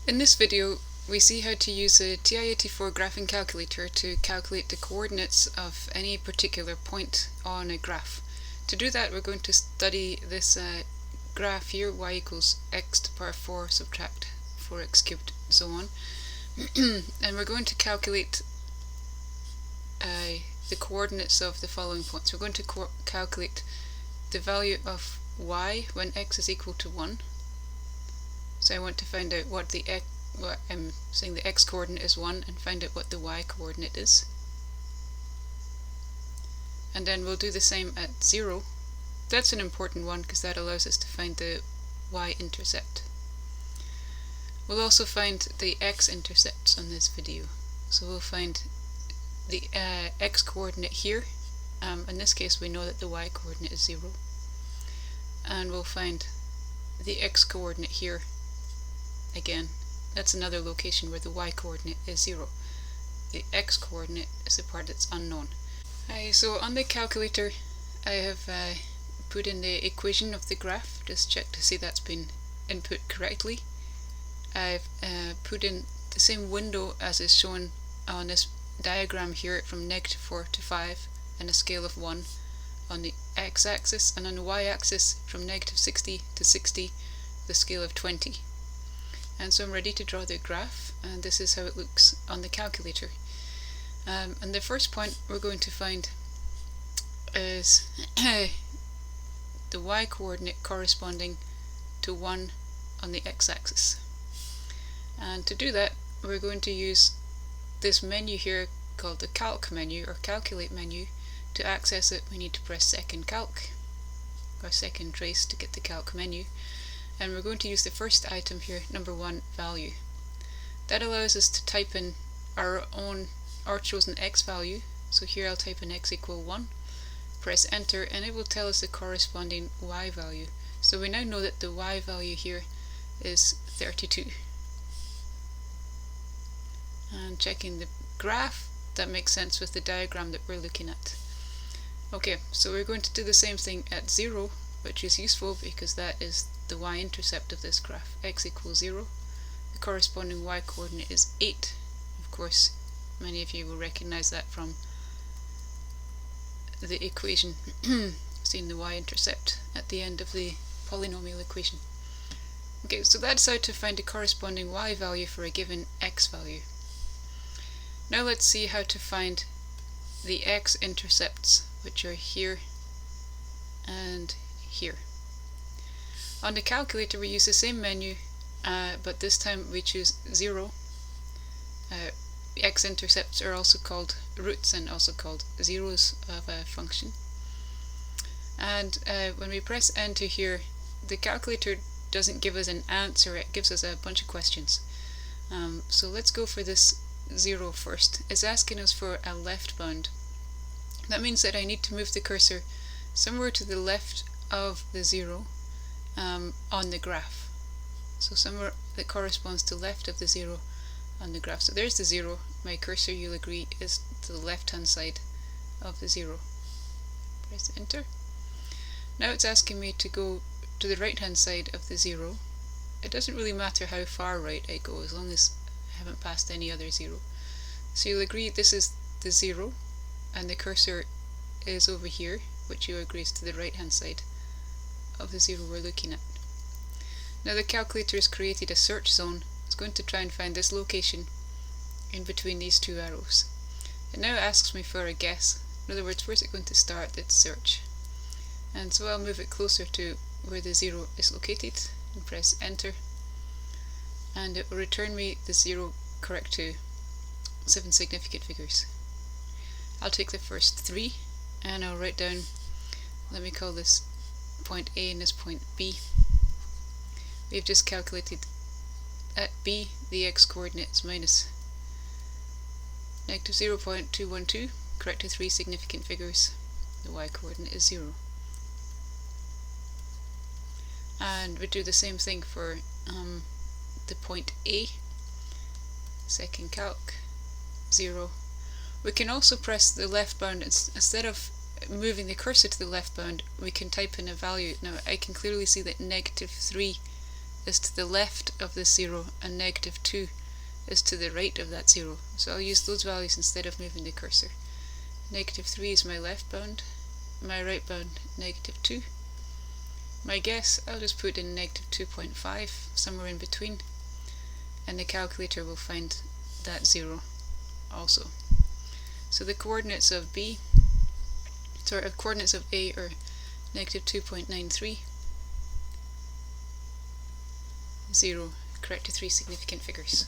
In this video, we see how to use a TI84 graphing calculator to calculate the coordinates of any particular point on a graph. To do that, we're going to study this graph here, y equals x to the power 4 subtract 4x cubed, so on. And we're going to calculate the coordinates of the following points. We're going to calculate the value of y when x is equal to 1. So I want to find out what I'm saying the x coordinate is 1 and find out what the y coordinate is. And then we'll do the same at 0. That's an important one because that allows us to find the y-intercept. We'll also find the x-intercepts on this video. So we'll find the x coordinate here. In this case we know that the y coordinate is 0. And we'll find the x coordinate here. Again, that's another location where the y coordinate is 0. The x coordinate is the part that's unknown. So on the calculator I have put in the equation of the graph, just check to see that's been input correctly. I've put in the same window as is shown on this diagram here from -4 to 5 and a scale of 1 on the x-axis, and on the y-axis from -60 to 60 the scale of 20. And so I'm ready to draw the graph, and this is how it looks on the calculator. And the first point we're going to find is the y coordinate corresponding to 1 on the x-axis. And to do that we're going to use this menu here called the calc menu or calculate menu. To access it we need to press second calc or second trace to get the calc menu. And we're going to use the first item here, number 1, value. That allows us to type in our chosen x value. So here I'll type in x equal 1, press enter, and it will tell us the corresponding y value. So we now know that the y value here is 32. And checking the graph, that makes sense with the diagram that we're looking at. Okay, so we're going to do the same thing at 0, which is useful because that is the y-intercept of this graph, x equals 0. The corresponding y coordinate is 8. Of course, many of you will recognize that from the equation, seeing the y-intercept at the end of the polynomial equation. Okay, so that's how to find a corresponding y value for a given x value. Now let's see how to find the x-intercepts, which are here and here. On the calculator we use the same menu, but this time we choose 0. X-intercepts are also called roots and also called zeros of a function. And when we press enter here, the calculator doesn't give us an answer, it gives us a bunch of questions. So let's go for this 0 first. It's asking us for a left bound. That means that I need to move the cursor somewhere to the left of the 0 on the graph. So somewhere that corresponds to left of the 0 on the graph. So there's the 0. My cursor, you'll agree, is to the left hand side of the 0. Press enter. Now it's asking me to go to the right hand side of the 0. It doesn't really matter how far right I go as long as I haven't passed any other 0. So you'll agree this is the 0 and the cursor is over here, which you agree is to the right hand side of the 0 we're looking at. Now the calculator has created a search zone. It's going to try and find this location in between these two arrows. It now asks me for a guess. In other words, where's it going to start its search? And so I'll move it closer to where the 0 is located and press enter, and it will return me the 0 correct to 7 significant figures. I'll take the first 3 and I'll write down, let me call this point A and this point B. We've just calculated at B the x coordinate is minus -0.212, correct to 3 significant figures. The y coordinate is 0. And we do the same thing for the point A. Second calc, 0. We can also press the left bound. Instead of moving the cursor to the left bound, we can type in a value. Now I can clearly see that -3 is to the left of this 0 and negative 2 is to the right of that 0. So I'll use those values instead of moving the cursor. Negative 3 is my left bound, my right bound negative 2. My guess, I'll just put in negative 2.5, somewhere in between, and the calculator will find that 0 also. So the coordinates of coordinates of A are negative 2.93, 0, correct to 3 significant figures.